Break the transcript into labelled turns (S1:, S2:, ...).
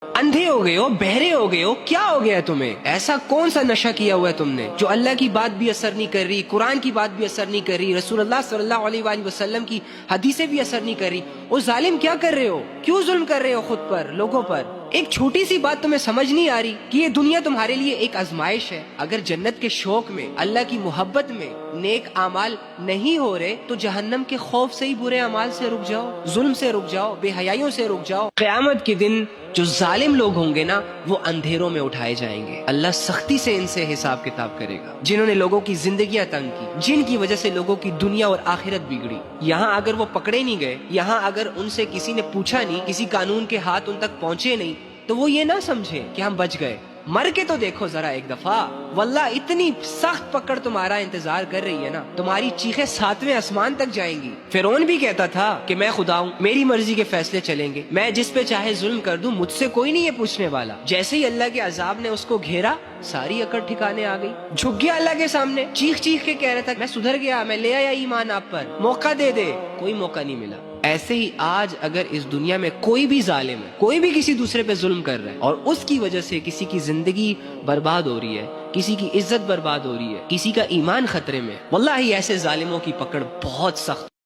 S1: اندھے ہو گئے ہو، بہرے ہو گئے ہو، کیا ہو گیا ہے تمہیں؟ ایسا کون سا نشہ کیا ہوا ہے تم نے جو اللہ کی بات بھی اثر نہیں کر رہی، قرآن کی بات بھی اثر نہیں کر رہی، رسول اللہ صلی اللہ علیہ وآلہ وسلم کی حدیثیں بھی اثر نہیں کر رہی؟ وہ ظالم کیا کر رہے ہو؟ کیوں ظلم کر رہے ہو خود پر، لوگوں پر؟ ایک چھوٹی سی بات تمہیں سمجھ نہیں آ رہی کہ یہ دنیا تمہارے لیے ایک آزمائش ہے۔ اگر جنت کے شوق میں، اللہ کی محبت میں نیک اعمال نہیں ہو رہے تو جہنم کے خوف سے ہی برے اعمال سے رک جاؤ، ظلم سے رک جاؤ، بے حیائیوں سے رک جاؤ۔ قیامت کے دن جو ظالم لوگ ہوں گے نا وہ اندھیروں میں اٹھائے جائیں گے، اللہ سختی سے ان سے حساب کتاب کرے گا۔ جنہوں نے لوگوں کی زندگیاں تنگ کی، جن کی وجہ سے لوگوں کی دنیا اور آخرت بگڑی، یہاں اگر وہ پکڑے نہیں گئے، یہاں اگر ان سے کسی نے پوچھا نہیں، کسی قانون کے ہاتھ ان تک پہنچے نہیں، تو وہ یہ نہ سمجھے کہ ہم بچ گئے۔ مر کے تو دیکھو ذرا ایک دفعہ، واللہ اتنی سخت پکڑ تمہارا انتظار کر رہی ہے نا، تمہاری چیخیں 7ویں آسمان تک جائیں گی۔ فرعون بھی کہتا تھا کہ میں خدا ہوں، میری مرضی کے فیصلے چلیں گے، میں جس پہ چاہے ظلم کر دوں، مجھ سے کوئی نہیں ہے پوچھنے والا۔ جیسے ہی اللہ کے عذاب نے اس کو گھیرا، ساری اکڑ ٹھکانے آ گئی، جھک گیا اللہ کے سامنے، چیخ چیخ کے کہہ رہا تھا میں سدھر گیا، میں لے آیا ایمان آپ پر، موقع دے دے، کوئی موقع نہیں ملا۔ ایسے ہی آج اگر اس دنیا میں کوئی بھی ظالم ہے، کوئی بھی کسی دوسرے پہ ظلم کر رہا ہے اور اس کی وجہ سے کسی کی زندگی برباد ہو رہی ہے، کسی کی عزت برباد ہو رہی ہے، کسی کا ایمان خطرے میں، واللہ ایسے ظالموں کی پکڑ بہت سخت